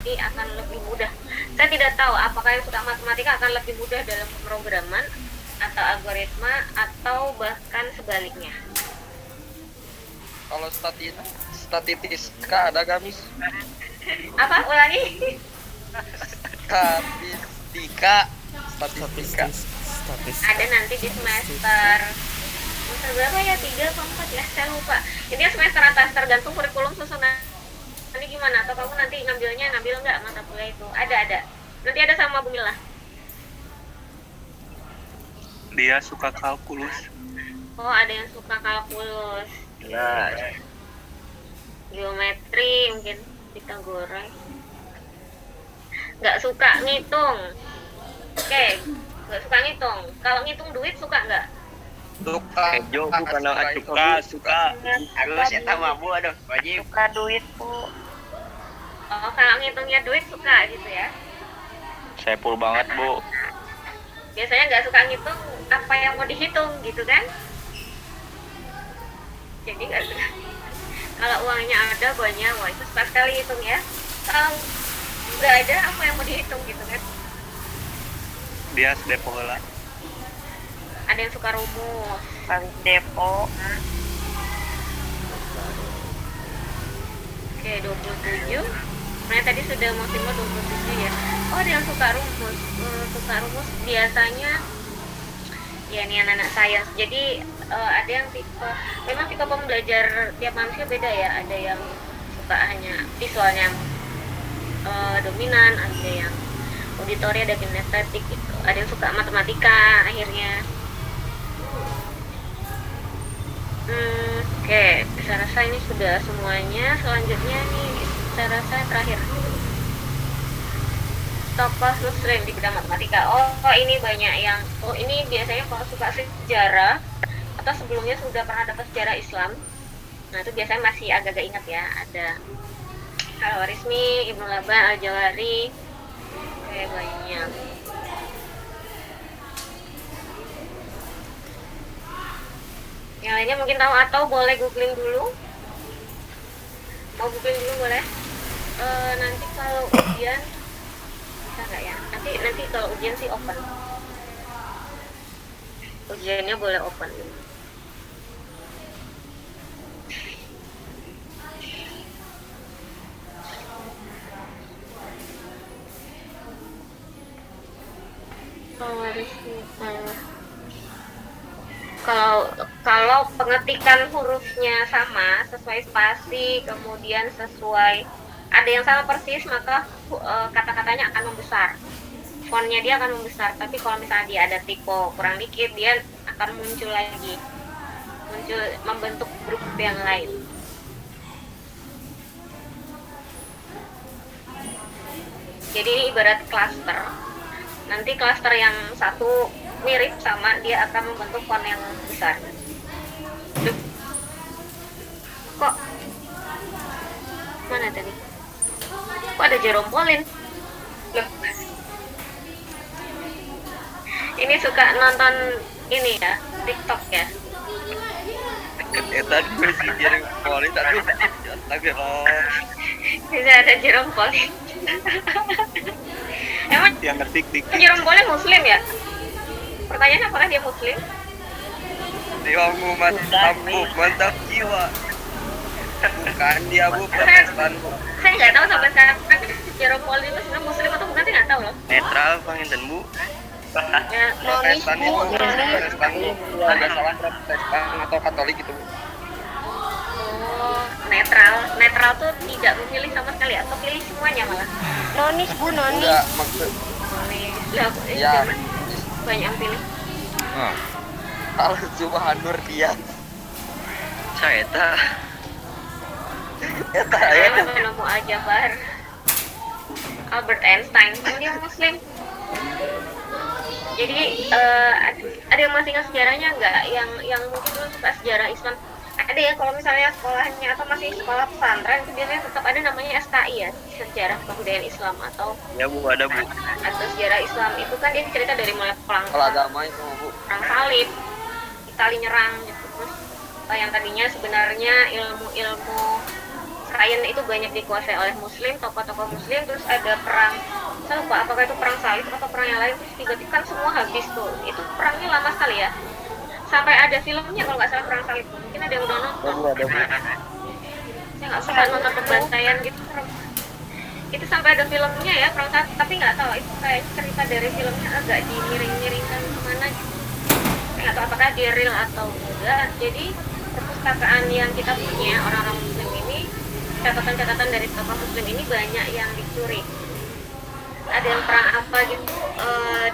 akan lebih mudah. Saya tidak tahu apakah yang suka matematika akan lebih mudah dalam pemrograman atau algoritma atau bahkan sebaliknya. Kalau statistika ada gak, Miss? Apa ulangi? Statistika. Statistika. Ada nanti di semester berapa ya, 3 atau 4 ya, saya lupa. Ini semester atas, tergantung kurikulum susunan ini gimana. Atau kamu nanti ngambil nggak mata kuliah itu? Ada nanti ada sama Bu Mila. Dia suka kalkulus. Oh, ada yang suka kalkulus, Ya. geometri mungkin, Pitagoras. Nggak suka ngitung. Oke, nggak suka ngitung. Kalau ngitung duit suka nggak? Suka. Bukan suka. Aku sih tahu mabu, aduh wajib. Suka duit, Bu. Oh, kalau ngitungnya duit suka gitu ya. Saya full banget, Bu. Biasanya nggak suka ngitung apa yang mau dihitung gitu kan. Jadi nggak suka. Kalau uangnya ada banyak, wah itu suka sekali hitung ya. Kalau nggak ada apa yang mau dihitung gitu kan. Dia depo heula. Ada yang suka rumus. Kali depo. Oke, 27. Nah, tadi sudah maksimal 27 ya. Oh, ada yang suka rumus. Suka rumus biasanya ya ini anak-anak sains. Jadi ada yang memang tipe pembelajar tiap manusia beda ya. Ada yang suka hanya visualnya dominan, ada yang auditori, ada kinestetik gitu. Ada yang suka matematika akhirnya. Oke, saya rasa ini sudah semuanya. Selanjutnya nih, saya rasa terakhir tokoh muslim di bidang matematika. Oh, ini banyak yang ini biasanya kalau suka sejarah atau sebelumnya sudah pernah dapat sejarah Islam. Nah, itu biasanya masih agak-agak ingat ya. Ada Al-Warismi, Ibnu Laban, Al-Jawari. Oke, banyak. Yang lainnya mungkin tahu atau boleh googling dulu. Mau googling dulu boleh. Nanti kalau ujian bisa nggak ya? Nanti kalau ujian sih open. Ujiannya boleh open. Kalau pengetikan hurufnya sama, sesuai spasi, kemudian sesuai ada yang sama persis, maka kata-katanya akan membesar. Fontnya dia akan membesar. Tapi kalau misalnya dia ada typo kurang dikit, dia akan muncul lagi. Membentuk grup yang lain. Jadi ini ibarat klaster. Nanti klaster yang satu mirip sama, dia akan membentuk font yang besar. Kok mana tadi? Kok ada Jerome Pauline? Loh. Ini suka nonton ini ya, TikTok ya. Tadi si Jerome Pauline tapi Bisa ada Jerome Pauline. Emang Yang ngetik Jerome Pauline Muslim ya? Pertanyaan apakah dia Muslim? Dewamu mantap jiwa. Bukan dia Bu Protestan. Saya nggak tahu sampai sekarang Jerome Pauline itu sebenarnya Muslim atau bukan, saya nggak tahu loh. Netral panginten Bu. Ya, nonis Protestan Bu, itu nonis. Protestan Bu. Ada salah Protestan atau Katolik gitu Bu. Oh, netral tuh tidak memilih sama sekali atau pilih semuanya malah. Nonis, Bu, nonis. Enggak maksud. Nonis. Lah, Ya. banyak yang pilih. Kalau Subhanur dia. Saya tak. Eta Saya ya. nemu aja bar. Albert Einstein, dia Muslim. Jadi ada yang masih ingat sejarahnya nggak? Yang mungkin dulu suka sejarah Islam. Ada ya, kalau misalnya sekolahnya atau masih sekolah pesantren itu biasanya tetap ada namanya SKI ya, sejarah kebudayaan Islam atau Ya Bu, ada Bu. sejarah Islam. Itu kan dia cerita dari mulai Kalau perang agama itu Bu. salib, Itali nyerang gitu. Terus yang tadinya sebenarnya ilmu Ryan itu banyak dikuasai oleh muslim, tokoh-tokoh muslim, terus ada perang, saya lupa apakah itu perang salib atau perang yang lain, terus tiba-tiba kan semua habis tuh. Itu perangnya lama sekali ya, sampai ada filmnya kalau nggak salah perang salib. Mungkin ada yang udah nonton. Ada Bu. Saya nggak suka nonton pembantaian gitu. Itu sampai ada filmnya ya perang salib, tapi nggak tahu itu kayak cerita dari filmnya agak dimiring-miringkan kemana gitu. Saya nggak tahu apakah dia real atau enggak. Jadi perpustakaan yang kita punya orang-orang muslim ini, catatan-catatan dari tokoh muslim ini banyak yang dicuri. Ada yang perang apa gitu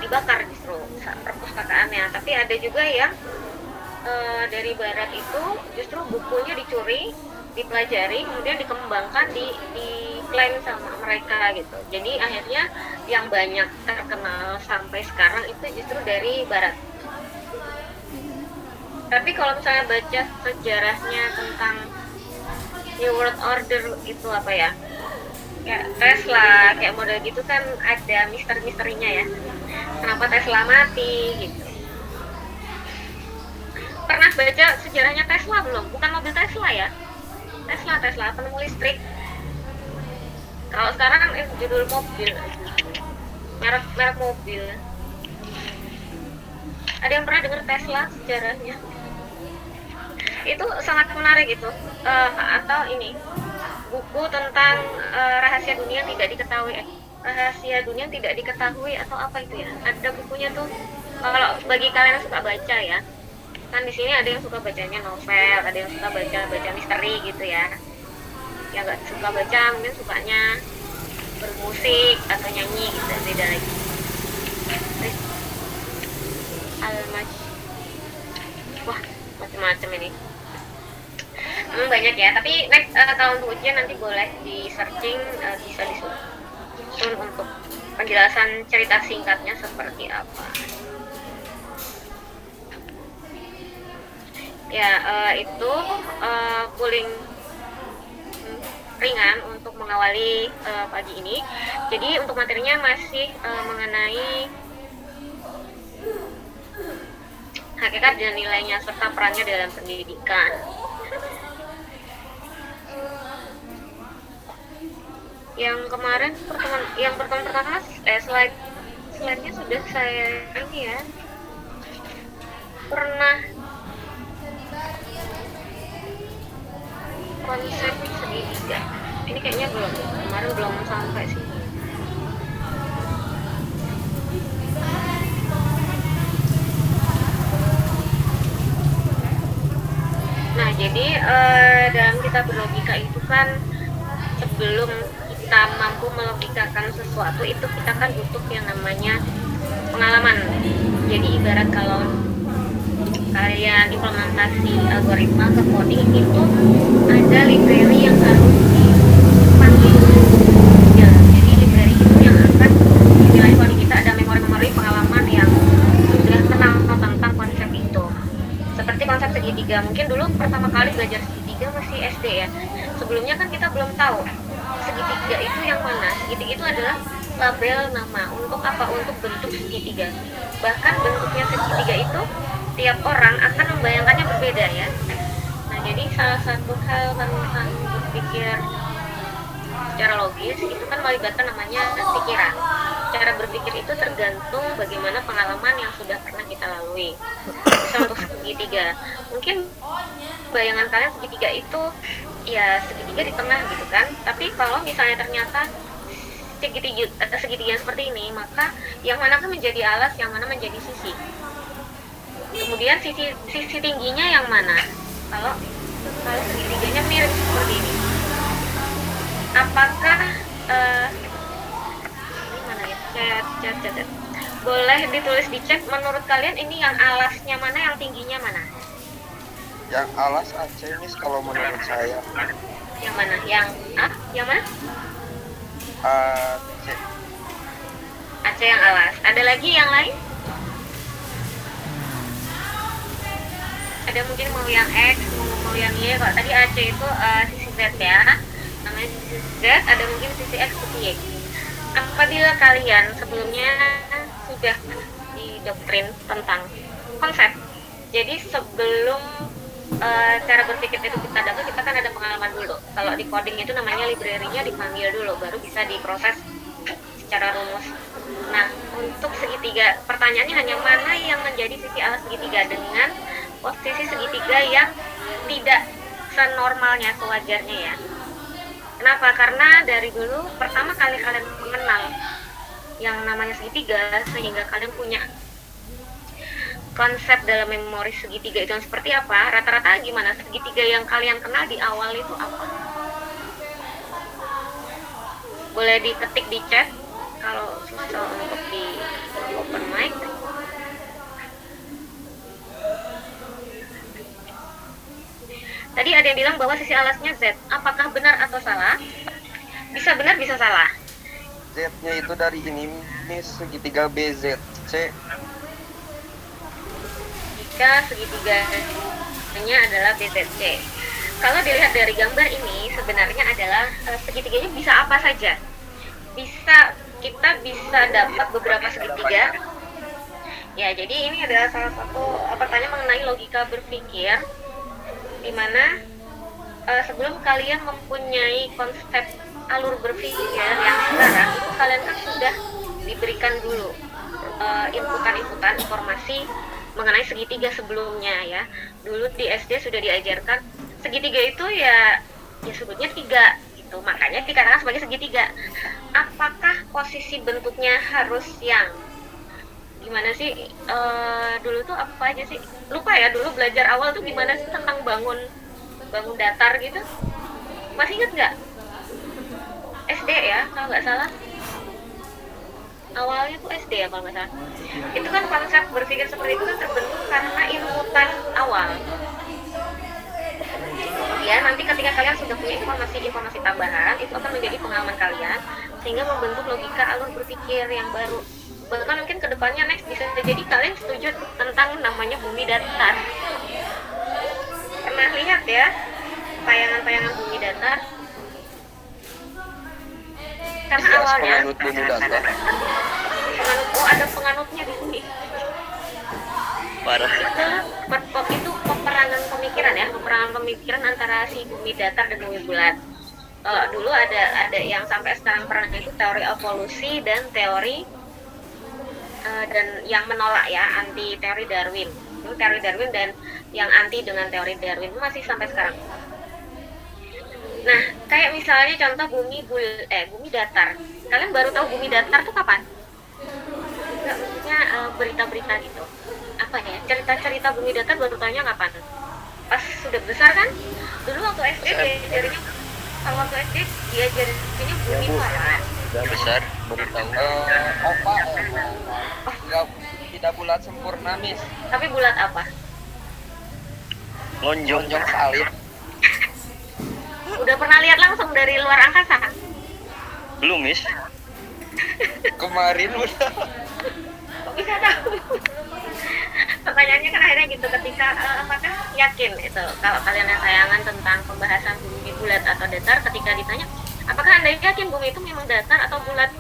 dibakar justru perpustakaannya, tapi ada juga yang dari barat itu justru bukunya dicuri, dipelajari, kemudian dikembangkan, diklaim sama mereka gitu. Jadi akhirnya yang banyak terkenal sampai sekarang itu justru dari barat. Tapi kalau misalnya baca sejarahnya tentang New World Order itu apa ya, kayak Tesla, kayak model gitu kan ada misteri-misterinya ya. Kenapa Tesla mati gitu. Pernah baca sejarahnya Tesla belum? Bukan mobil Tesla ya. Tesla penemu listrik. Kalau sekarang kan judul mobil, merek mobil. Ada yang pernah dengar Tesla sejarahnya? Itu sangat menarik itu. Atau ini buku tentang rahasia dunia tidak diketahui. Rahasia dunia tidak diketahui atau apa itu ya? Ada bukunya tuh. Kalau bagi kalian yang suka baca ya, kan di sini ada yang suka bacanya novel, ada yang suka baca misteri gitu ya. Yang nggak suka baca mungkin sukanya bermusik atau nyanyi gitu, beda lagi. Wah, macam-macam ini. Banyak ya, tapi next kalau untuk ujian nanti boleh di searching, bisa disusun untuk penjelasan cerita singkatnya seperti apa. Ya, itu pooling ringan untuk mengawali pagi ini. Jadi untuk materinya masih mengenai hakikat dan nilainya serta perannya dalam pendidikan. Yang kemarin pertemuan slide-nya sudah saya ini ya, pernah konsep segitiga. Ini kayaknya kemarin belum sampai sini. Nah, jadi dalam kitab berlogika itu kan sebelum kita mampu melogikakan sesuatu itu kita kan butuh yang namanya pengalaman. Jadi ibarat kalau kalian implementasi algoritma ke coding itu ada library yang harus dipanggil ya. Jadi library itu yang akan dinilai coding kita, ada memori-memori pengalaman yang sudah kenal tentang konsep itu. Seperti konsep segitiga, mungkin dulu pertama kali belajar segitiga masih SD ya. Sebelumnya kan kita belum tahu segitiga itu yang mana. Segitiga itu adalah label nama. Untuk apa? Untuk bentuk segitiga. Bahkan bentuknya segitiga itu tiap orang akan membayangkannya berbeda ya. Nah, jadi salah satu hal tentang berpikir secara logis itu kan melibatkan namanya pikiran. Cara berpikir itu tergantung bagaimana pengalaman yang sudah pernah kita lalui. Misal untuk segitiga, mungkin bayangan kalian segitiga itu ya segitiga di tengah gitu kan. Tapi kalau misalnya ternyata segitiga seperti ini, maka yang mana kan menjadi alas, yang mana menjadi sisi. Kemudian sisi tingginya yang mana? Kalau segitiganya mirip seperti ini, apakah ini mana ya? Chat. Boleh ditulis di chat menurut kalian ini yang alasnya mana, yang tingginya mana? Yang alas Aceh ini kalau menurut saya. Yang mana? Yang mana? Aceh. Aceh yang alas. Ada lagi yang lain? Ada mungkin mau yang X, mau yang Y. Kalau tadi Aceh itu sisi Z ya, namanya sisi Z. Ada mungkin sisi X, sisi Y. Apabila kalian sebelumnya sudah didoktrin tentang konsep, jadi sebelum cara berpikir itu kita dapat, kita kan ada pengalaman dulu. Kalau di coding itu namanya library-nya dipanggil dulu, baru bisa diproses secara rumus. Nah, untuk segitiga, pertanyaannya hanya mana yang menjadi sisi alas segitiga dengan posisi segitiga yang tidak senormalnya, sewajarnya ya. Kenapa? Karena dari dulu pertama kali kalian mengenal yang namanya segitiga, sehingga kalian punya konsep dalam memori segitiga itu yang seperti apa. Rata-rata gimana segitiga yang kalian kenal di awal itu apa? Boleh diketik di chat kalau susah untuk di open mic. Tadi ada yang bilang bahwa sisi alasnya Z. Apakah benar atau salah? Bisa benar, bisa salah. Z-nya itu dari ini segitiga BZC. Jika segitiganya adalah BZC. Kalau dilihat dari gambar ini, sebenarnya adalah segitiganya bisa apa saja. Kita bisa dapat beberapa segitiga. Ya, jadi ini adalah salah satu pertanyaan mengenai logika berpikir, di mana sebelum kalian mempunyai konsep alur berpikir yang sekarang, itu kalian kan sudah diberikan dulu inputan informasi mengenai segitiga sebelumnya ya. Dulu di SD sudah diajarkan segitiga itu ya sebutnya tiga gitu, makanya dikatakan sebagai segitiga. Apakah posisi bentuknya harus yang gimana sih? Dulu tuh apa aja sih? Lupa ya, dulu belajar awal tuh gimana sih tentang bangun datar gitu? Masih ingat nggak? SD ya, kalau nggak salah. Awalnya tuh SD ya kalau nggak salah. Itu kan konsep berpikir seperti itu kan terbentuk karena inputan awal. Ya, nanti ketika kalian sudah punya informasi tambahan, itu akan menjadi pengalaman kalian sehingga membentuk logika alur berpikir yang baru. Bahkan mungkin kedepannya next bisa jadi kalian setuju tentang namanya bumi datar. Pernah lihat ya tayangan-tayangan bumi datar? Karena awalnya Penganut bumi datar. ada penganutnya di sini. Parah. Itu peperangan pemikiran antara si bumi datar dan bumi bulat. Dulu ada yang sampai sekarang pernah itu teori evolusi dan teori dan yang menolak ya, anti teori Darwin. Itu teori Darwin dan yang anti dengan teori Darwin itu masih sampai sekarang. Nah, kayak misalnya contoh bumi datar. Kalian baru tahu bumi datar tuh kapan? Enggak, maksudnya berita-berita gitu. Apa ya? Cerita-cerita bumi datar baru tanya kapan? Pas sudah besar kan? Dulu waktu SD diajarinnya, kalau waktu SD diajarinnya bumi panas. Udah besar baru tahu. Opa, enggak, tidak bulat sempurna, Miss. Tapi bulat apa? Lonjong. Lonjong salib. Udah pernah lihat langsung dari luar angkasa? Belum, Miss. Kemarin udah. Kok bisa tahu? Pertanyaannya kan akhirnya gitu, ketika apakah yakin itu kalau kalian yang sayangan tentang pembahasan bumi bulat atau datar, ketika ditanya apakah Anda yakin bumi itu memang datar atau bulat,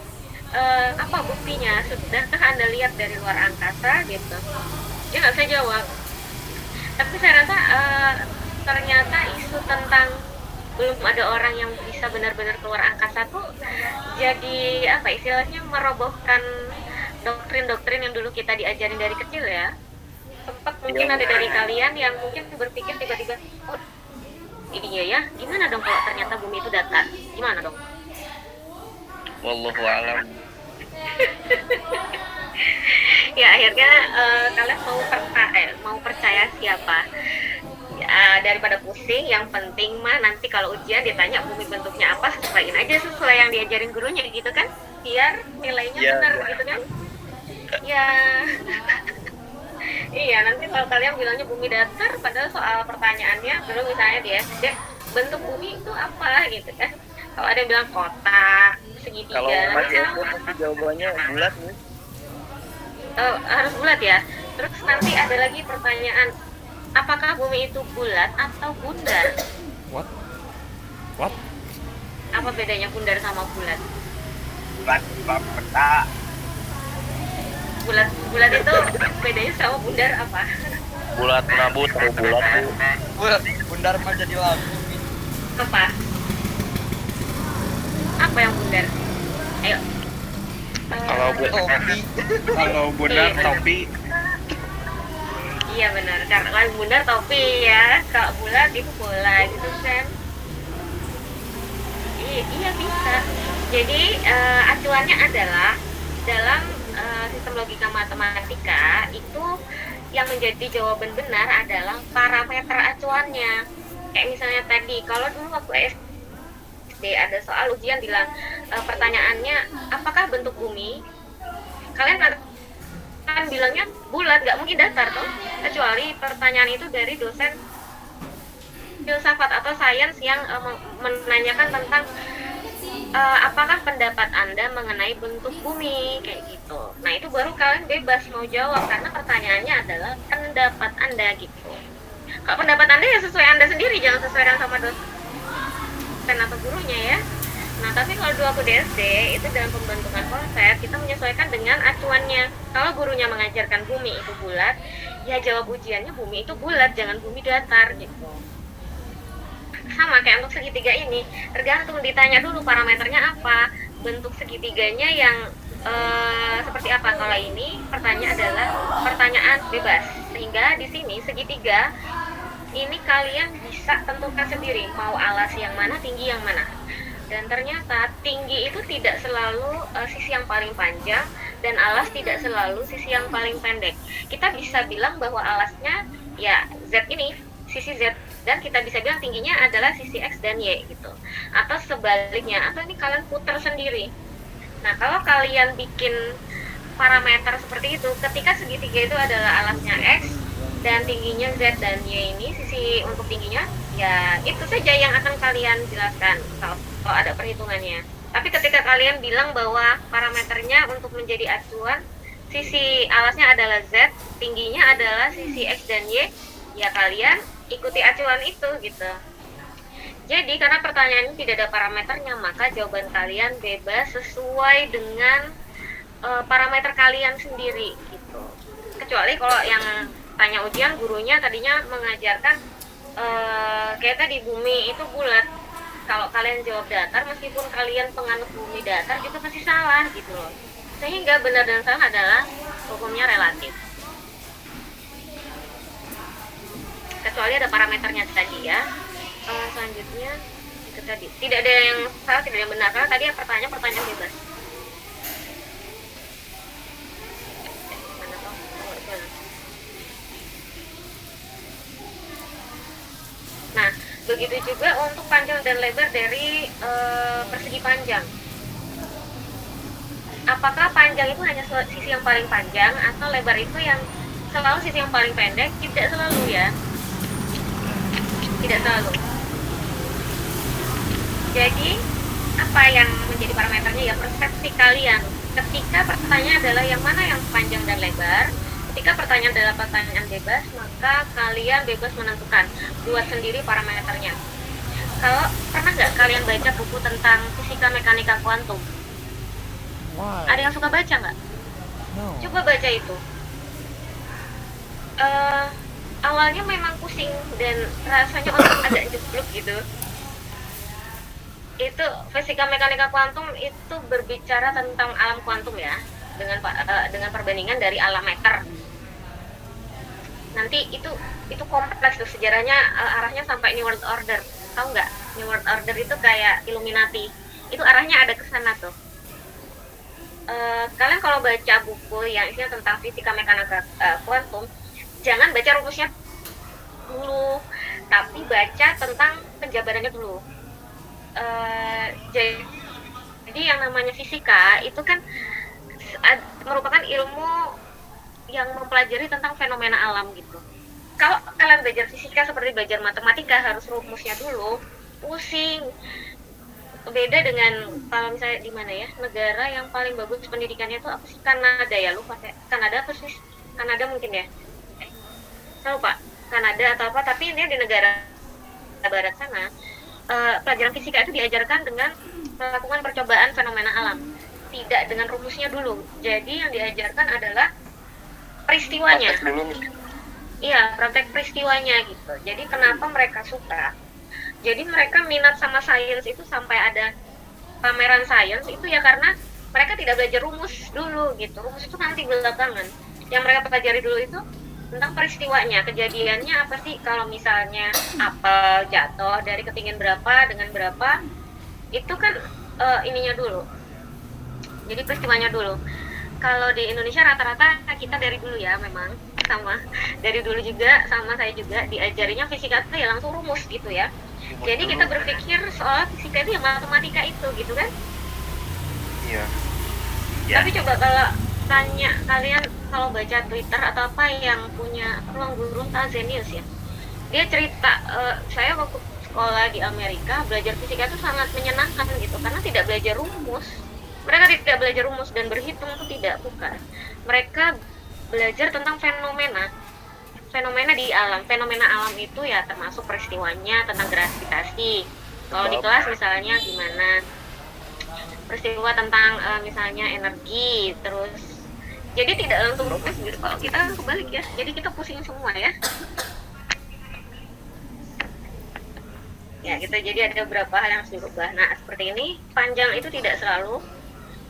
apa buktinya? Sudahkah Anda lihat dari luar angkasa gitu? Dia nggak bisa jawab. Tapi saya rasa ternyata isu tentang belum ada orang yang bisa benar-benar keluar angkasa tuh jadi apa istilahnya merobohkan doktrin-doktrin yang dulu kita diajarin dari kecil ya. Sempat mungkin ada dari kalian yang mungkin berpikir tiba-tiba, oh iya ya, gimana dong kalau ternyata bumi itu datar? Gimana dong? Wallahu a'lam. Ya akhirnya kalian mau percaya siapa? Ya, daripada pusing, yang penting mah nanti kalau ujian ditanya bumi bentuknya apa, sesuaiin aja sesuai yang diajarin gurunya gitu kan, biar nilainya benar gitu kan. Ya iya, nanti kalau kalian bilangnya bumi datar padahal soal pertanyaannya dulu misalnya di SD bentuk bumi itu apa gitu kan, kalau ada yang bilang kotak, segitiga, Kalau masih SD pasti jawabannya bulat, Miss. harus bulat ya. Terus nanti ada lagi pertanyaan, apakah bumi itu bulat atau bundar? What? Apa bedanya bundar sama bulat? Bulat peta. Bulat itu bedanya sama bundar apa? Bulat nah bu, taruh bulat bu. Bundar mah jadi lagu. Apa? Apa yang bundar? Ayo. Kalau bundar topi. Iya benar, karena kalau bundar topi ya, kalau bulat itu bola gitu kan. Iya bisa. Jadi acuannya adalah dalam sistem logika matematika itu yang menjadi jawaban benar adalah parameter acuannya. Kayak misalnya tadi, kalau dulu waktu SD ada soal ujian bilang pertanyaannya apakah bentuk bumi? Kalian kan bilangnya bulat, nggak mungkin datar toh, kecuali pertanyaan itu dari dosen filsafat atau sains yang menanyakan tentang apakah pendapat Anda mengenai bentuk bumi, kayak gitu. Nah itu baru kalian bebas mau jawab karena pertanyaannya adalah pendapat Anda gitu. Kalau pendapat Anda ya sesuai Anda sendiri, jangan sesuaikan sama dosen atau gurunya ya. Nah tapi kalau dulu aku di SD itu dalam pembentukan konsep kita menyesuaikan dengan acuannya. Kalau gurunya mengajarkan bumi itu bulat, ya jawab ujiannya bumi itu bulat, jangan bumi datar gitu. Sama kayak untuk segitiga ini, tergantung ditanya dulu parameternya apa, bentuk segitiganya yang seperti apa. Kalau ini pertanyaan adalah pertanyaan bebas, sehingga di sini segitiga ini kalian bisa tentukan sendiri mau alas yang mana, tinggi yang mana. Dan ternyata tinggi itu tidak selalu sisi yang paling panjang dan alas tidak selalu sisi yang paling pendek. Kita bisa bilang bahwa alasnya ya Z ini, sisi Z, dan kita bisa bilang tingginya adalah sisi X dan Y gitu. Atau sebaliknya, atau ini kalian putar sendiri. Nah, kalau kalian bikin parameter seperti itu, ketika segitiga itu adalah alasnya X dan tingginya Z dan Y ini, sisi untuk tingginya, ya itu saja yang akan kalian jelaskan kalau ada perhitungannya. Tapi ketika kalian bilang bahwa parameternya untuk menjadi acuan, sisi alasnya adalah Z, tingginya adalah sisi X dan Y, ya kalian ikuti acuan itu gitu. Jadi karena pertanyaan ini tidak ada parameternya, maka jawaban kalian bebas sesuai dengan parameter kalian sendiri gitu. Kecuali kalau yang tanya ujian gurunya tadinya mengajarkan kayak tadi bumi itu bulat. Kalau kalian jawab datar, meskipun kalian penganut bumi datar juga pasti salah gitu loh. Sehingga benar dan salah adalah hukumnya relatif. Kecuali ada parameternya tadi ya. Selanjutnya itu tadi tidak ada yang salah, tidak ada yang benar karena tadi yang pertanyaan bebas. Mana toh? Nah, begitu juga untuk panjang dan lebar dari persegi panjang. Apakah panjang itu hanya sisi yang paling panjang atau lebar itu yang selalu sisi yang paling pendek? Tidak selalu ya. Tidak selalu. Jadi apa yang menjadi parameternya ya persepsi kalian. Ketika pertanyaan adalah yang mana yang panjang dan lebar, ketika pertanyaan adalah pertanyaan bebas, maka kalian bebas menentukan, buat sendiri parameternya. Kalau pernah nggak kalian baca buku tentang fisika mekanika kuantum? Why? Ada yang suka baca nggak? No. Coba baca itu. Awalnya memang pusing dan rasanya agak jeblok gitu. Itu fisika mekanika kuantum itu berbicara tentang alam kuantum ya, dengan perbandingan dari alam meter. Nanti itu kompleks tuh sejarahnya, arahnya sampai New World Order. Tahu nggak? New World Order itu kayak Illuminati. Itu arahnya ada ke sana tuh. Kalian kalau baca buku yang isinya tentang fisika mekanika kuantum, jangan baca rumusnya dulu, tapi baca tentang penjabarannya dulu. Jadi yang namanya fisika itu kan merupakan ilmu yang mempelajari tentang fenomena alam gitu. Kalau kalian belajar fisika seperti belajar matematika harus rumusnya dulu, pusing. Beda dengan kalau misalnya di mana ya, negara yang paling bagus pendidikannya itu apa sih? Kanada ya, lu pakai Kanada apa sih? Kanada mungkin ya. Saya lupa Kanada atau apa, tapi ini di negara barat sana. Pelajaran fisika itu diajarkan dengan melakukan percobaan fenomena alam, tidak dengan rumusnya dulu. Jadi yang diajarkan adalah peristiwanya. Iya, praktek peristiwanya gitu. Jadi kenapa mereka suka? Jadi mereka minat sama sains itu sampai ada pameran sains itu ya karena mereka tidak belajar rumus dulu gitu. Rumus itu nanti belakangan. Yang mereka pelajari dulu itu tentang peristiwanya, kejadiannya apa sih kalau misalnya apel jatuh dari ketinggian berapa dengan berapa, itu kan ininya dulu. Jadi peristiwanya dulu. Kalau di Indonesia rata-rata kita dari dulu ya memang sama dari dulu juga sama saya juga diajarinya fisika itu ya langsung rumus gitu ya. Jadi kita berpikir soal fisika itu ya matematika itu gitu kan. Iya. Tapi coba kalau tanya kalian kalau baca Twitter atau apa yang punya ruang guru Zenius ya, dia cerita saya waktu sekolah di Amerika belajar fisika itu sangat menyenangkan gitu karena tidak belajar rumus. Mereka tidak belajar rumus dan berhitung itu tidak, bukan. Mereka belajar tentang fenomena di alam. Fenomena alam itu ya termasuk peristiwanya tentang gravitasi. Kalau di kelas misalnya gimana peristiwa tentang misalnya energi, terus jadi tidak langsung rumus gitu. Kalau kita kan kebalik ya, jadi kita pusing semua ya. Ya gitu, jadi ada beberapa hal yang harus dirubah. Nah seperti ini, panjang itu tidak selalu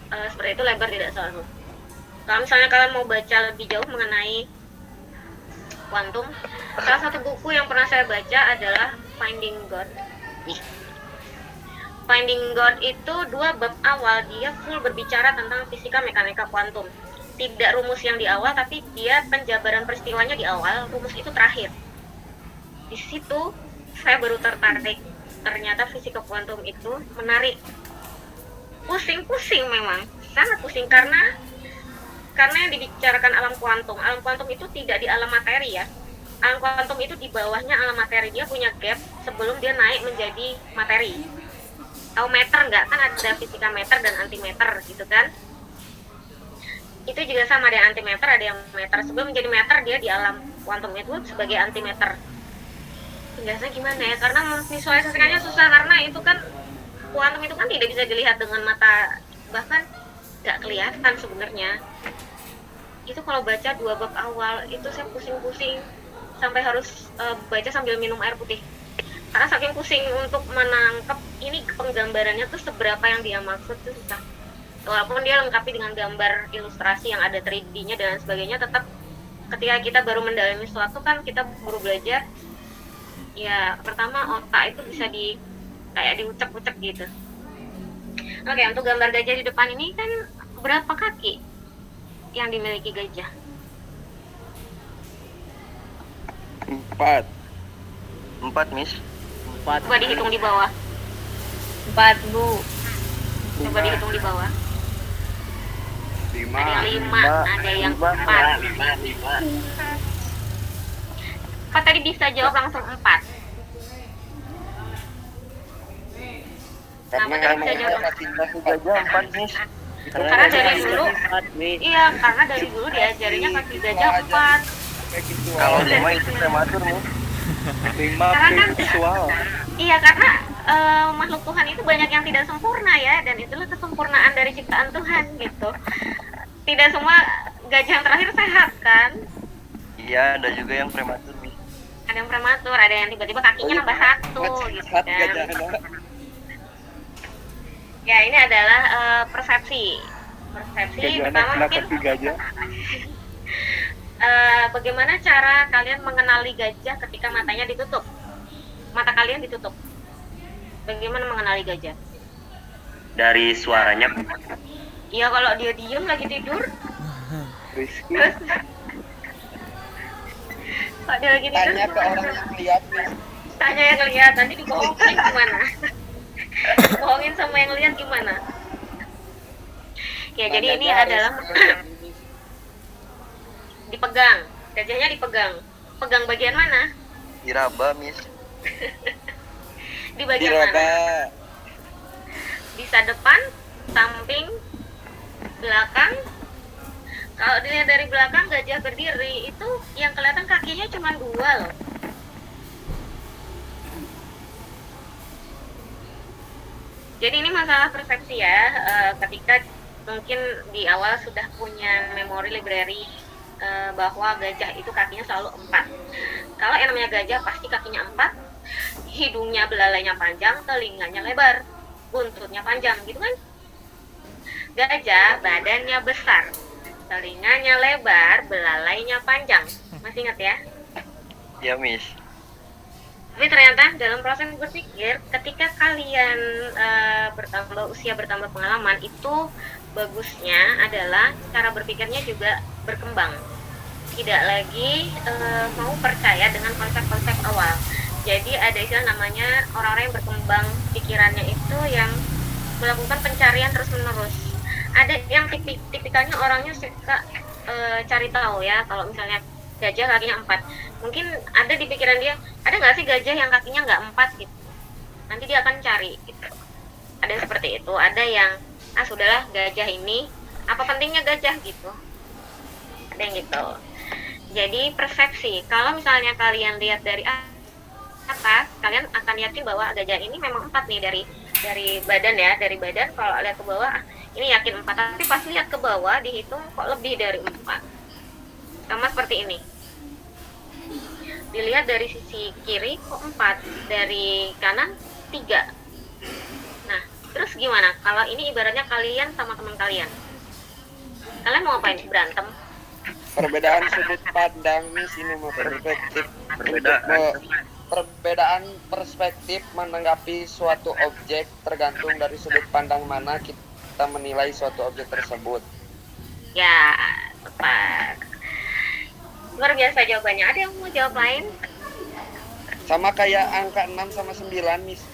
seperti itu, lebar tidak selalu. Kalau misalnya kalian mau baca lebih jauh mengenai kuantum, salah satu buku yang pernah saya baca adalah Finding God. Finding God itu 2 bab awal dia full berbicara tentang fisika mekanika kuantum. Tidak rumus yang di awal, tapi dia penjabaran peristiwanya di awal, rumus itu terakhir. Di situ saya baru tertarik. Ternyata fisika kuantum itu menarik. Pusing memang, sangat pusing karena yang dibicarakan alam kuantum itu tidak di alam materi ya. Alam kuantum itu di bawahnya alam materi, dia punya gap sebelum dia naik menjadi materi. Tahu meter nggak? Kan ada fisika meter dan antimeter gitu kan. Itu juga sama, ada yang antimeter, ada yang meter. Sebelum menjadi meter dia di alam kuantum itu sebagai antimeter. Biasanya gimana ya? Karena visualisasikannya susah karena itu kan kuantum itu kan tidak bisa dilihat dengan mata, bahkan nggak kelihatan sebenarnya. Itu kalau baca 2 bab awal itu saya pusing-pusing sampai harus baca sambil minum air putih karena saking pusing untuk menangkap ini penggambarannya tuh seberapa yang dia maksud tuh susah. Walaupun dia lengkapi dengan gambar ilustrasi yang ada 3D-nya dan sebagainya, tetap ketika kita baru mendalami sesuatu kan kita baru belajar ya, pertama otak itu bisa kayak diucek-ucek gitu. Oke, untuk gambar gajah di depan ini kan berapa kaki yang dimiliki gajah? 4, Miss. Coba dihitung di bawah. 4, Bu. Coba dihitung di bawah. 5. Ada yang 5, ada yang 4. 4 tadi bisa jawab langsung 4. Karena Kenapa emang bisa jawab? Gajah 4, Miss. Karena dari dulu, iya karena dari dulu diajarinya kaki gajah 4. Kalau 5 itu prematur, Miss. 5 Karena kan visual. iya karena makhluk Tuhan itu banyak yang tidak sempurna ya, dan itulah kesempurnaan dari ciptaan Tuhan gitu. Tidak semua gajah yang terakhir sehat kan? Iya, ada juga yang prematur, Miss. Ada yang prematur, ada yang tiba-tiba kakinya nambah 1 gitu Sehat kan. gajah. Ya ini adalah persepsi pertama mungkin gajah. bagaimana cara kalian mengenali gajah ketika matanya ditutup, mata kalian ditutup, bagaimana mengenali gajah? Dari suaranya. Ya kalau dia diem lagi tidur, Rizky. terus kalau dia lagi tidur Tanya ke orang yang lihat, Miss. tanya yang lihat, nanti dibohongin gimana? Bohongin sama yang lihat gimana? Ya jadi ini adalah dipegang, gajahnya dipegang. Pegang bagian mana? Iraba, Miss. Di bagian Diraba. mana? Bisa depan, samping, belakang. Kalau dilihat dari belakang gajah berdiri itu yang kelihatan kakinya cuma 2 loh. Jadi ini masalah persepsi ya, ketika mungkin di awal sudah punya memori library bahwa gajah itu kakinya selalu 4. Kalau yang namanya gajah pasti kakinya 4, hidungnya belalainya panjang, telinganya lebar, buntutnya panjang gitu kan. Gajah badannya besar, telinganya lebar, belalainya panjang. Masih ingat ya? Ya, Miss. Tapi ternyata dalam proses berpikir, ketika kalian usia bertambah pengalaman, itu bagusnya adalah cara berpikirnya juga berkembang. Tidak lagi mau percaya dengan konsep-konsep awal. Jadi ada istilah namanya orang-orang yang berkembang pikirannya itu yang melakukan pencarian terus-menerus. Ada yang tipikalnya orangnya suka cari tahu ya, kalau misalnya gajah kakinya 4, mungkin ada di pikiran dia, ada nggak sih gajah yang kakinya nggak 4 gitu, nanti dia akan cari gitu. Ada yang seperti itu, ada yang sudahlah gajah ini, apa pentingnya gajah gitu, ada yang gitu. Jadi persepsi, kalau misalnya kalian lihat dari atas, kalian akan yakin bahwa gajah ini memang 4 nih dari badan ya, dari badan. Kalau lihat ke bawah ini yakin 4, tapi pas lihat ke bawah dihitung kok lebih dari 4. Sama seperti ini, dilihat dari sisi kiri kok 4, dari kanan 3. Nah terus gimana kalau ini ibaratnya kalian sama teman kalian mau ngapain? Berantem? Perbedaan sudut pandang Miss ini mau perspektif. Perbedaan perspektif menanggapi suatu objek tergantung dari sudut pandang mana kita menilai suatu objek tersebut. Ya tepat, luar biasa jawabannya. Ada yang mau jawab lain? Sama kayak angka 6 sama 9, Miss.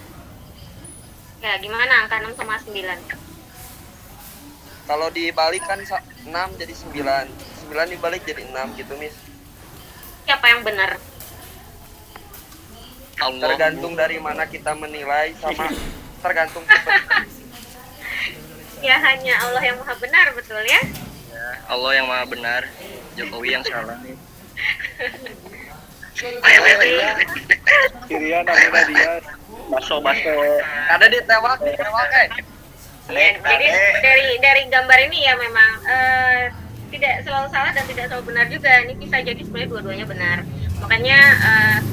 Ya gimana angka 6 sama 9? Kalau dibalik kan 6 jadi 9 dibalik jadi 6 gitu, Miss. Siapa yang benar? Tergantung dari mana kita menilai, sama tergantung Ya hanya Allah yang maha benar, betul ya? Allah yang maha benar, Jokowi yang salah. Kirian namanya dia. Baso. ada di tewak Ya, jadi dari gambar ini ya memang tidak selalu salah dan tidak selalu benar juga. Ini bisa jadi sebenarnya dua-duanya benar. Makanya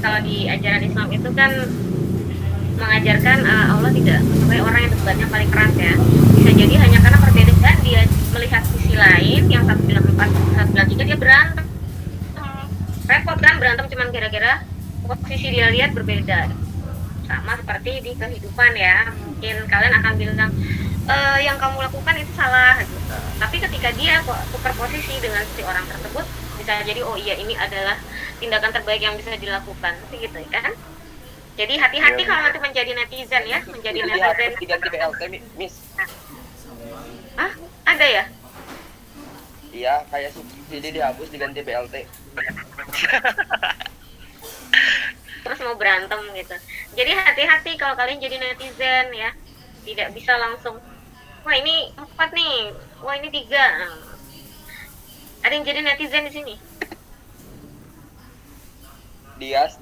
kalau di ajaran Islam itu kan mengajarkan Allah tidak sebagai orang yang debatnya paling keras ya. Bisa jadi hanya karena perbedaan dia melihat sisi lain, yang satu bilang 4, satu bilang 3, dia berantem. Repot kan berantem cuman gara-gara posisi dia lihat berbeda. Sama seperti di kehidupan ya. Mungkin kalian akan bilang yang kamu lakukan itu salah gitu. Tapi ketika dia tukar posisi dengan si orang tersebut, bisa jadi oh iya ini adalah tindakan terbaik yang bisa dilakukan, gitu kan? Jadi hati-hati kalau nanti menjadi netizen ya, menjadi netizen. Diganti BLT, Miss. Ah, ada ya? Iya, kayak subsidi dihapus diganti BLT. Terus mau berantem gitu. Jadi hati-hati kalau kalian jadi netizen ya. Tidak bisa langsung, wah ini 4 nih, wah ini 3. Ada yang jadi netizen di sini? Dias.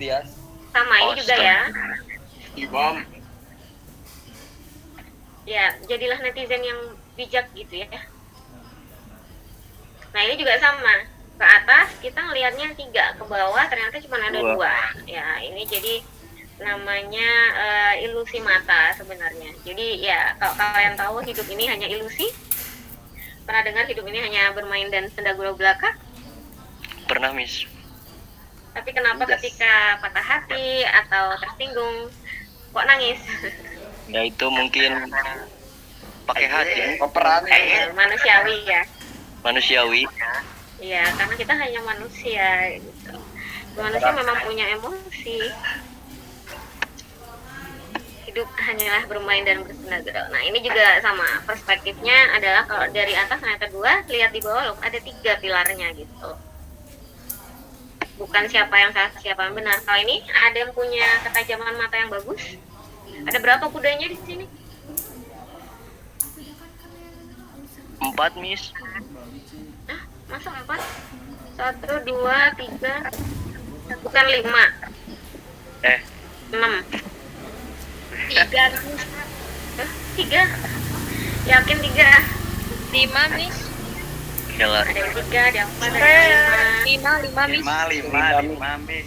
Sama ini juga ya. Imam. Ya, jadilah netizen yang bijak gitu ya. Nah ini juga sama. Ke atas kita ngelihatnya 3, ke bawah ternyata cuma ada 2. Ya ini jadi namanya ilusi mata sebenarnya. Jadi ya kalau kalian tahu hidup ini hanya ilusi. Pernah dengar hidup ini hanya bermain dan senda gurau belaka? Pernah, Miss. Tapi kenapa ketika patah hati atau tersinggung kok nangis? Ya itu mungkin pakai hati, Peran Manusiawi ya. manusiawi. Iya, karena kita hanya manusia gitu. Manusia memang punya emosi. Hidup hanyalah bermain dan bersenda-gurau. Nah ini juga sama, perspektifnya adalah kalau dari atas ternyata 2, lihat di bawah loh ada 3 pilarnya gitu. Bukan siapa yang salah, siapa yang benar. Kalau ini ada yang punya ketajaman mata yang bagus. Ada berapa kudanya di sini? 4, Miss. Masa 4? 1, 2, 3. Bukan 5. 6. 3. Yakin 3? 5, Miss. Jalan. Ada yang 3, ada yang 4, ada yang 5. 5 Miss.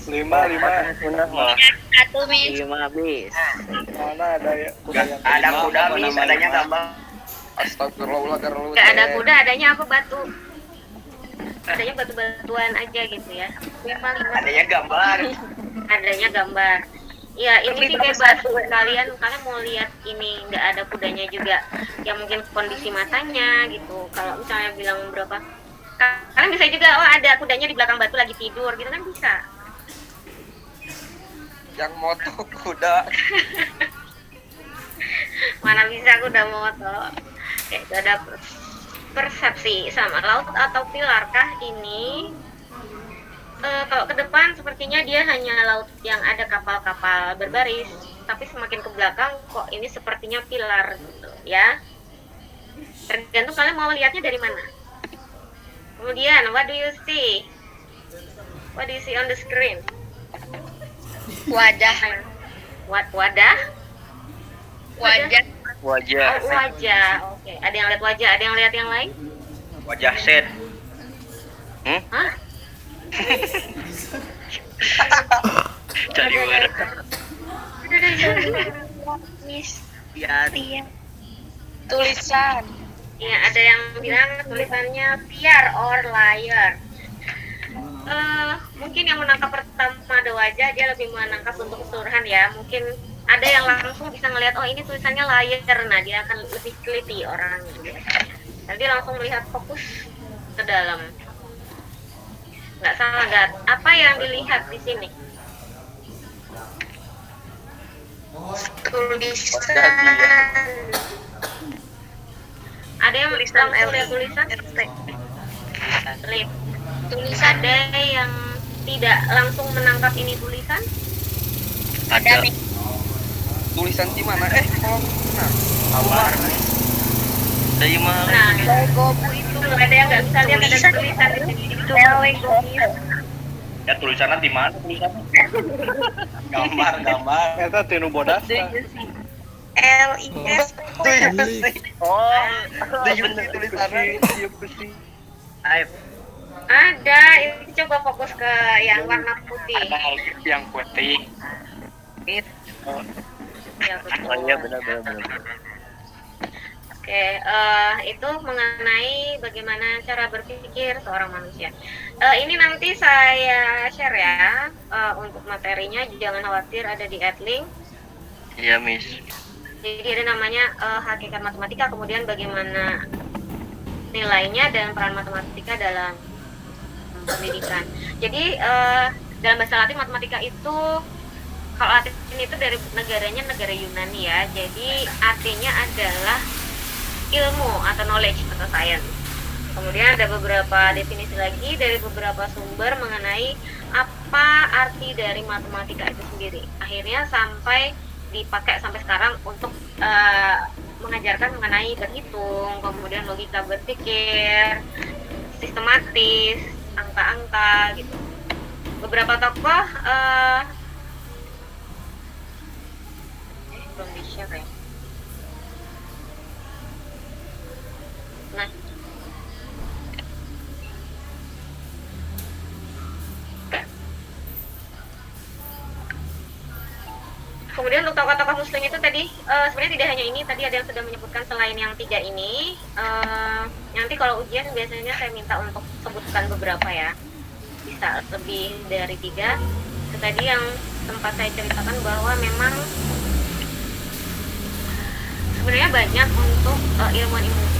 Lima, Miss. Satu Miss. 5 bis. Mana ada ya? Ada kuda Miss, adanya gambar. Astagfirullahaladzim. Gak ada kuda, adanya apa batu. Adanya batu-batuan aja gitu ya. 5. Adanya gambar. Adanya gambar. Ya ini sih bebas kalian mau lihat ini nggak ada kudanya juga, ya mungkin kondisi matanya gitu. Kalau misalnya bilang berapa, kalian bisa juga ada kudanya di belakang batu lagi tidur gitu kan bisa. Yang moto kuda. Mana bisa kuda moto. Kayak itu ada persepsi sama laut atau pilar kah ini. Kalau ke depan sepertinya dia hanya laut yang ada kapal-kapal berbaris, tapi semakin ke belakang kok ini sepertinya pilar gitu ya. Tergantung kalian mau lihatnya dari mana. Kemudian what do you see? What do you see on the screen? Wajah. Wadah? Wajah. Wajah. Oh, wajah. Oke, ada yang lihat wajah, ada yang lihat yang lain? Wajah set. Hah? Cari luar. Miss. Lihat. Tulisan. Iya, ada yang bilang tulisannya fear or liar. Mungkin yang menangkap pertama ada wajah, dia lebih menangkap untuk keseluruhan ya. Mungkin ada yang langsung bisa ngelihat, oh ini tulisannya liar, nah dia akan lebih teliti orangnya. Jadi langsung melihat fokus ke dalam. Nggak salah, Gat. Apa yang dilihat di sini? Tulisan. Ada yang langsung lihat tulisan? Tulisan. Ada yang tidak langsung menangkap ini tulisan? Ada. Tulisan di mana? Kamar. Dari mana? Nah, ada yang nggak bisa lihat ada tulisan di sini. Ya tulisannya di mana tulisannya? Gambar. Eta tinu bodas. LIS. Oh, bener tulisannya. Aib. Ada, ini coba fokus ke yang warna putih. Yang putih. Ya, betul. Oh iya benar. Oke, itu mengenai bagaimana cara berpikir seorang manusia. Ini nanti saya share ya untuk materinya, jangan khawatir ada di Adlink. Iya, Miss. Jadi ada namanya hakikat matematika, kemudian bagaimana nilainya dan peran matematika dalam pendidikan. Jadi dalam bahasa Latin matematika itu, kalau Latin itu dari negaranya negara Yunani ya, jadi artinya adalah ilmu atau knowledge atau science. Kemudian ada beberapa definisi lagi dari beberapa sumber mengenai apa arti dari matematika itu sendiri. Akhirnya sampai dipakai sampai sekarang untuk mengajarkan mengenai berhitung, kemudian logika berpikir, sistematis, angka-angka gitu. Beberapa tokoh belum di-share ya. Nah, kemudian untuk tokoh-tokoh muslim itu tadi sebenarnya tidak hanya ini, tadi ada yang sudah menyebutkan selain yang 3 ini. Nanti kalau ujian biasanya saya minta untuk sebutkan beberapa ya, bisa lebih dari 3. Itu tadi yang sempat saya ceritakan bahwa memang sebenarnya banyak untuk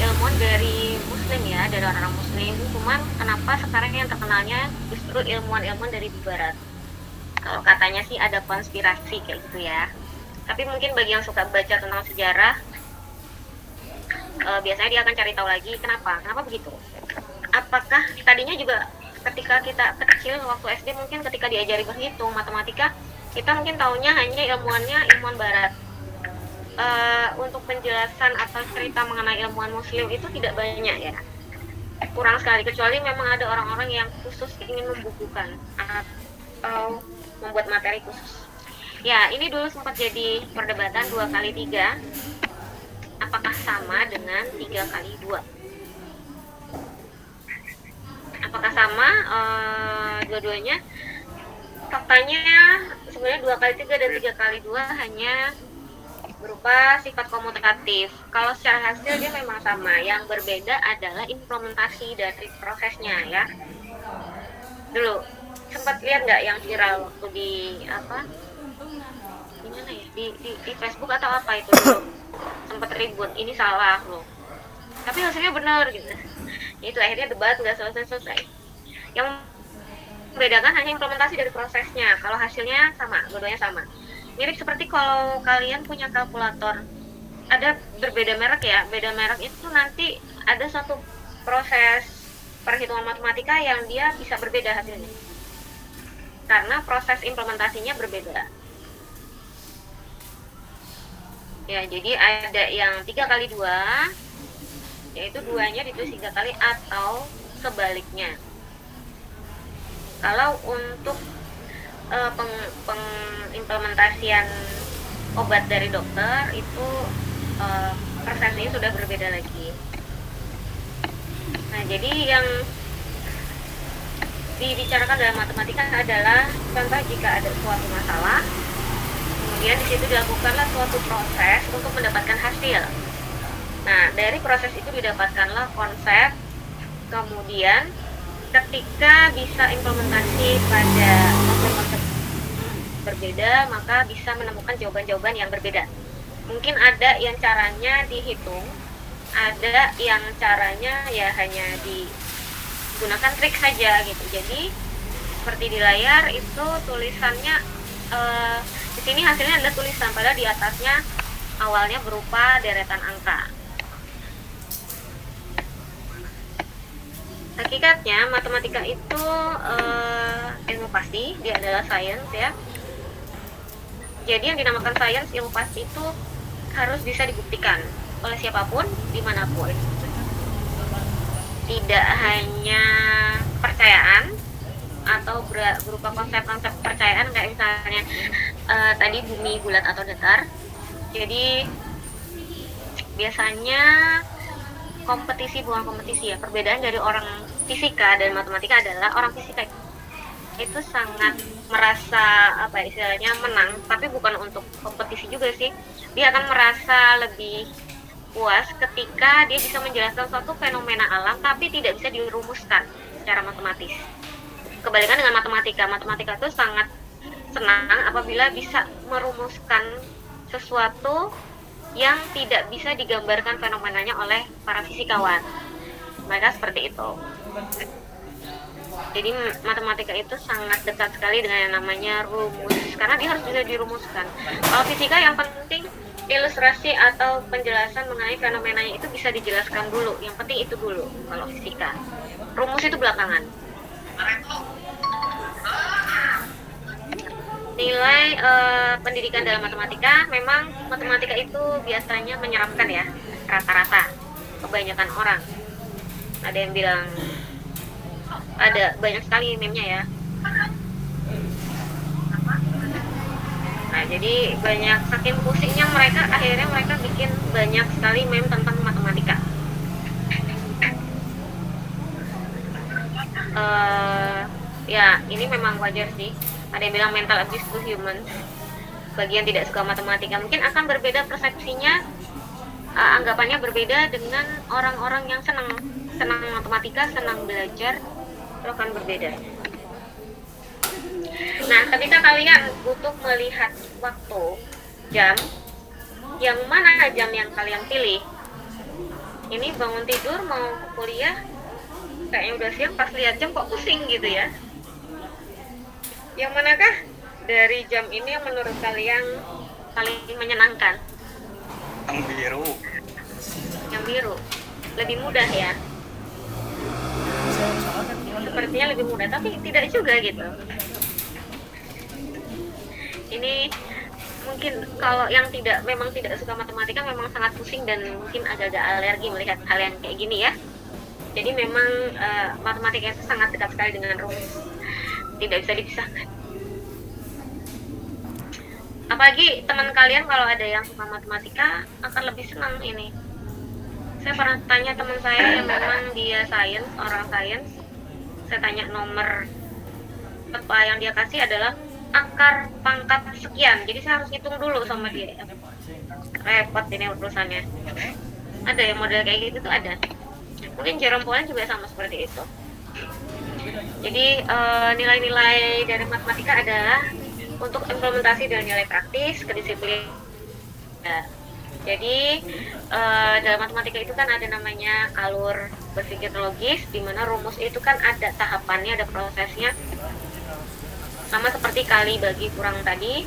ilmuwan dari muslim ya, dari orang-orang muslim. Cuman kenapa sekarang yang terkenalnya justru ilmuwan dari barat? Kalau katanya sih ada konspirasi kayak gitu ya. Tapi mungkin bagi yang suka baca tentang sejarah, biasanya dia akan cari tahu lagi kenapa begitu. Apakah tadinya juga ketika kita kecil waktu SD, mungkin ketika diajari berhitung matematika, kita mungkin taunya hanya ilmuwan barat. Untuk penjelasan atau cerita mengenai ilmuwan muslim itu tidak banyak ya, kurang sekali, kecuali memang ada orang-orang yang khusus ingin membukukan atau membuat materi khusus ya. Ini dulu sempat jadi perdebatan 2x3 apakah sama dengan 3x2. dua-duanya faktanya sebenarnya 2 kali 3 dan 3 kali 2 hanya berupa sifat komutatif. Kalau secara hasil dia memang sama. Yang berbeda adalah implementasi dari prosesnya ya. Dulu sempat lihat nggak yang viral waktu di apa? Gimana ya? Di Facebook atau apa itu dulu? Sempat ribut. Ini salah loh. Tapi hasilnya benar gitu. Itu akhirnya debat nggak selesai. Yang membedakan hanya implementasi dari prosesnya. Kalau hasilnya sama, dua-duanya sama. Mirip seperti kalau kalian punya kalkulator, ada berbeda merek ya, beda merek itu nanti ada satu proses perhitungan matematika yang dia bisa berbeda hasilnya karena proses implementasinya berbeda ya. Jadi ada yang 3 kali 2, yaitu duanya ditulis 3 kali atau sebaliknya. Kalau untuk pengimplementasian obat dari dokter itu prosesnya sudah berbeda lagi. Nah, jadi yang dibicarakan dalam matematika adalah contoh jika ada suatu masalah, kemudian di situ dilakukanlah suatu proses untuk mendapatkan hasil. Nah, dari proses itu didapatkanlah konsep, kemudian ketika bisa implementasi pada konsep berbeda, maka bisa menemukan jawaban-jawaban yang berbeda. Mungkin ada yang caranya dihitung, ada yang caranya ya hanya digunakan trik saja gitu. Jadi seperti di layar itu tulisannya di sini hasilnya adalah tulisan, padahal di atasnya awalnya berupa deretan angka. Hakikatnya matematika itu ilmu pasti, dia adalah sains ya. Jadi yang dinamakan sains ilmu pasti itu harus bisa dibuktikan oleh siapapun dimanapun. Tidak hanya kepercayaan atau berupa konsep-konsep kepercayaan kayak misalnya tadi bumi bulat atau datar. Jadi biasanya kompetisi, bukan kompetisi ya, perbedaan dari orang fisika dan matematika adalah orang fisika itu sangat merasa apa istilahnya menang, tapi bukan untuk kompetisi juga sih. Dia akan merasa lebih puas ketika dia bisa menjelaskan suatu fenomena alam tapi tidak bisa dirumuskan secara matematis. Kebalikan dengan matematika itu sangat senang apabila bisa merumuskan sesuatu yang tidak bisa digambarkan fenomenanya oleh para fisikawan. Mereka seperti itu. Jadi matematika itu sangat dekat sekali dengan yang namanya rumus, karena dia harus bisa dirumuskan. Kalau fisika yang penting ilustrasi atau penjelasan mengenai fenomenanya itu bisa dijelaskan dulu. Yang penting itu dulu kalau fisika. Rumus itu belakangan. Nilai pendidikan dalam matematika, memang matematika itu biasanya menyeramkan ya, rata-rata kebanyakan orang. Ada yang bilang, ada banyak sekali meme-nya ya. Nah, jadi banyak, saking pusingnya mereka, akhirnya mereka bikin banyak sekali meme tentang matematika. Ya, ini memang wajar sih. Ada yang bilang mental abuse to humans. Bagi yang tidak suka matematika mungkin akan berbeda persepsinya, anggapannya berbeda dengan orang-orang yang senang matematika, senang belajar, itu akan berbeda. Nah, ketika kalian butuh melihat waktu, jam, yang mana jam yang kalian pilih? Ini bangun tidur mau kuliah, kayaknya udah siang, pas lihat jam kok pusing gitu ya. Yang manakah dari jam ini yang menurut kalian paling menyenangkan? Yang biru. Yang biru. Lebih mudah ya? Sepertinya lebih mudah, tapi tidak juga gitu. Ini mungkin kalau yang memang tidak suka matematika memang sangat pusing dan mungkin agak-agak alergi melihat hal yang kayak gini ya. Jadi memang matematika itu sangat dekat sekali dengan rumus. Tidak bisa dipisahkan. Apalagi teman kalian kalau ada yang suka matematika akan lebih senang ini. Saya pernah tanya teman saya yang memang dia sains, orang sains, saya tanya nomor apa yang dia kasih adalah akar pangkat sekian, jadi saya harus hitung dulu sama dia. Repot ini urusannya. Ada yang model kayak gitu tuh ada. Mungkin Jerome Powell juga sama seperti itu. Jadi nilai-nilai dari matematika adalah untuk implementasi dan nilai praktis, kedisiplinan. Jadi dalam matematika itu kan ada namanya alur berpikir logis, di mana rumus itu kan ada tahapannya, ada prosesnya. Sama seperti kali bagi kurang tadi,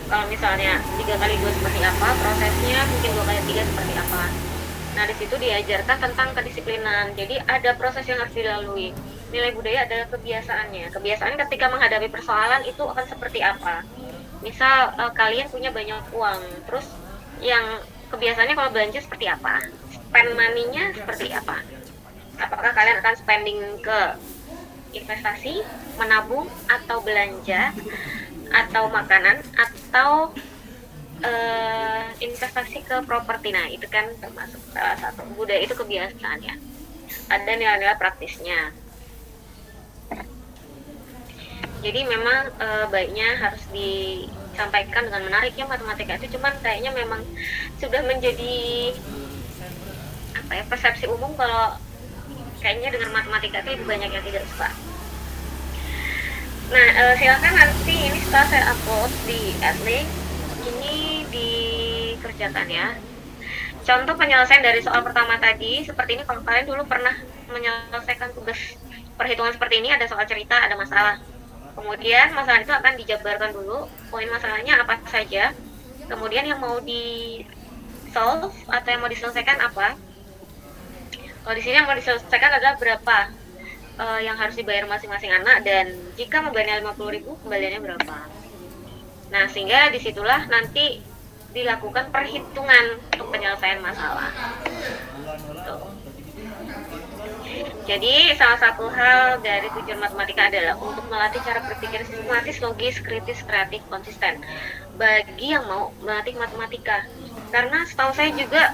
kalau misalnya 3 kali 2 seperti apa, prosesnya mungkin 2 kali 3 seperti apa. Nah, di situ diajarkan tentang kedisiplinan. Jadi ada proses yang harus dilalui. Nilai budaya adalah kebiasaannya. Kebiasaan ketika menghadapi persoalan itu akan seperti apa. Misal kalian punya banyak uang, terus yang kebiasaannya kalau belanja seperti apa? Spend money-nya seperti apa? Apakah kalian akan spending ke investasi, menabung, atau belanja, atau makanan, atau investasi ke properti? Nah, itu kan termasuk salah satu budaya, itu kebiasaannya. Ada nilai-nilai praktisnya. Jadi memang baiknya harus disampaikan dengan menarik ya matematika itu, cuman kayaknya memang sudah menjadi apa ya, persepsi umum kalau kayaknya dengan matematika itu lebih banyak yang tidak suka. Nah, silakan nanti ini setelah saya upload di Adlink, ini dikerjakan ya. Contoh penyelesaian dari soal pertama tadi, seperti ini kalau kalian dulu pernah menyelesaikan tugas perhitungan seperti ini, ada soal cerita, ada masalah. Kemudian masalah itu akan dijabarkan dulu, poin masalahnya apa saja, kemudian yang mau di solve atau yang mau diselesaikan apa. Kalau di sini yang mau diselesaikan adalah berapa yang harus dibayar masing-masing anak, dan jika membayarnya 50.000, kembaliannya berapa. Nah, sehingga disitulah nanti dilakukan perhitungan untuk penyelesaian masalah. Tuh. Jadi salah satu hal dari tujuan matematika adalah untuk melatih cara berpikir sistematis, logis, kritis, kreatif, konsisten bagi yang mau melatih matematika. Karena setahu saya juga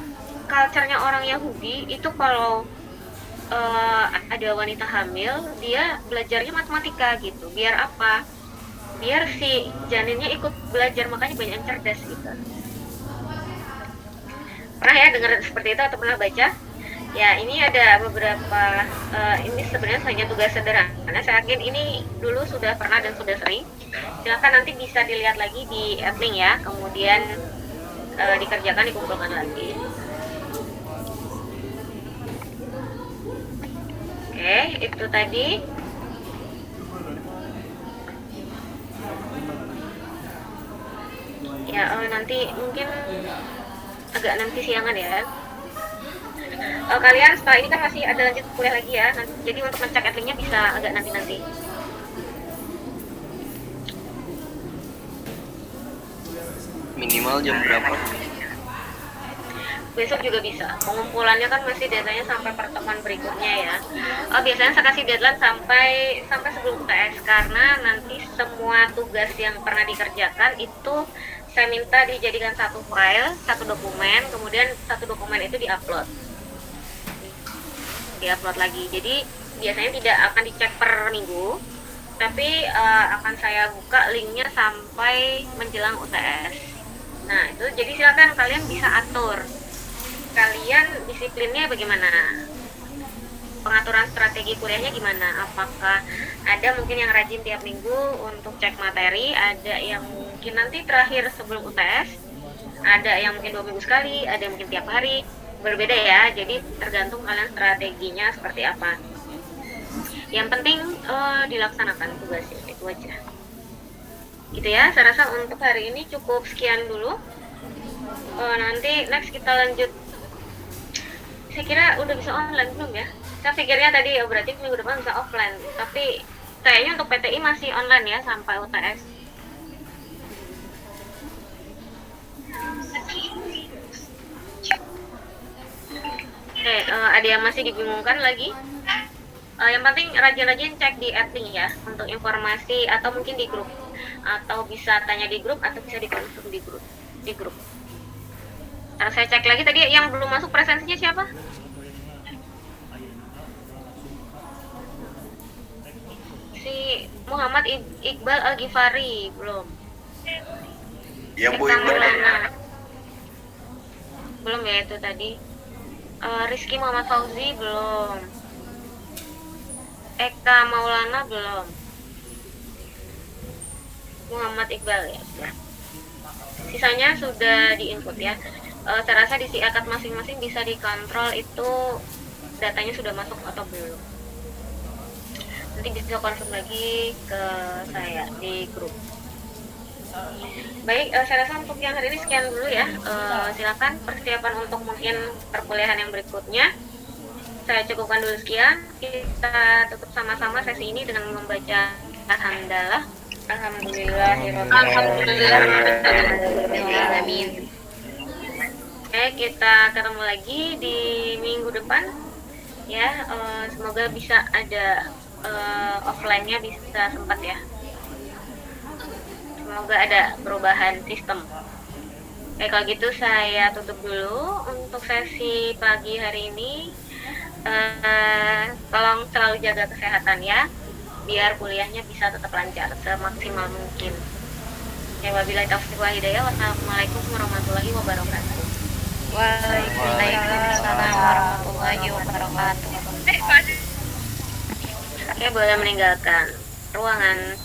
culture-nya orang Yahudi itu kalau ada wanita hamil, dia belajarnya matematika gitu. Biar apa? Biar si janinnya ikut belajar, makanya banyak yang cerdas gitu. Pernah ya dengar seperti itu atau pernah baca? Ya, ini ada beberapa, ini sebenarnya hanya tugas sederhana. Saya yakin ini dulu sudah pernah dan sudah sering. Silakan nanti bisa dilihat lagi di Adlink ya, kemudian dikerjakan, dikumpulkan lagi. Oke, itu tadi. Ya, nanti mungkin agak nanti siangan ya. Kalian setelah ini kan masih ada lanjut kuliah lagi ya. Jadi untuk ngecek Adlinknya bisa agak nanti-nanti. Minimal jam berapa? Besok juga bisa. Pengumpulannya kan masih datanya sampai pertemuan berikutnya ya. Biasanya saya kasih deadline sampai sebelum UTS, karena nanti semua tugas yang pernah dikerjakan itu saya minta dijadikan satu file, satu dokumen, kemudian satu dokumen itu diupload lagi. Jadi biasanya tidak akan dicek per minggu, tapi akan saya buka linknya sampai menjelang UTS. Nah, itu jadi silakan kalian bisa atur. Kalian disiplinnya bagaimana? Pengaturan strategi kuliahnya gimana? Apakah ada mungkin yang rajin tiap minggu untuk cek materi, ada yang mungkin nanti terakhir sebelum UTS, ada yang mungkin 2 minggu sekali, ada yang mungkin tiap hari, berbeda ya. Jadi tergantung kalian strateginya seperti apa. Yang penting dilaksanakan tugasnya, itu aja. Gitu ya, saya rasa untuk hari ini cukup sekian dulu. Nanti next kita lanjut. Saya kira udah bisa online belum ya? Saya pikirnya tadi ya berarti minggu depan bisa offline, tapi kayaknya untuk PTI masih online ya sampai UTS. Oke, ada yang masih dibingungkan lagi? Yang penting rajin-rajin cek di Adlink ya untuk informasi, atau mungkin di grup, atau bisa tanya di grup, atau bisa dikonfirm di grup. Saya cek lagi tadi yang belum masuk presensinya siapa? Muhammad Iqbal Al-Ghifari belum. Ya Bu Eka Iqbal. Maulana belum ya itu tadi. Rizky Muhammad Fauzi belum. Eka Maulana belum. Muhammad Iqbal ya. Sisanya sudah di-input ya. Saya rasa di si akad masing-masing bisa dikontrol itu datanya sudah masuk atau belum. Nanti bisa konfirm lagi ke saya di grup. Baik, saya rasa untuk yang hari ini sekian dulu ya. Silakan persiapan untuk mungkin perkuliahan yang berikutnya. Saya cukupkan dulu sekian. Kita tutup sama-sama sesi ini dengan membaca alhamdulillah. Alhamdulillahirobbilalamin. Oke, kita ketemu lagi di minggu depan ya. Semoga bisa ada offline-nya bisa sempat ya. Semoga ada perubahan sistem. Oke, kalau gitu saya tutup dulu untuk sesi pagi hari ini. Tolong selalu jaga kesehatan ya, biar kuliahnya bisa tetap lancar semaksimal mungkin. Ya, wabillahi taufiq wal hidayah. Wassalamualaikum warahmatullahi wabarakatuh. Waalaikumsalam warahmatullahi wabarakatuh. Oke, boleh meninggalkan ruangan.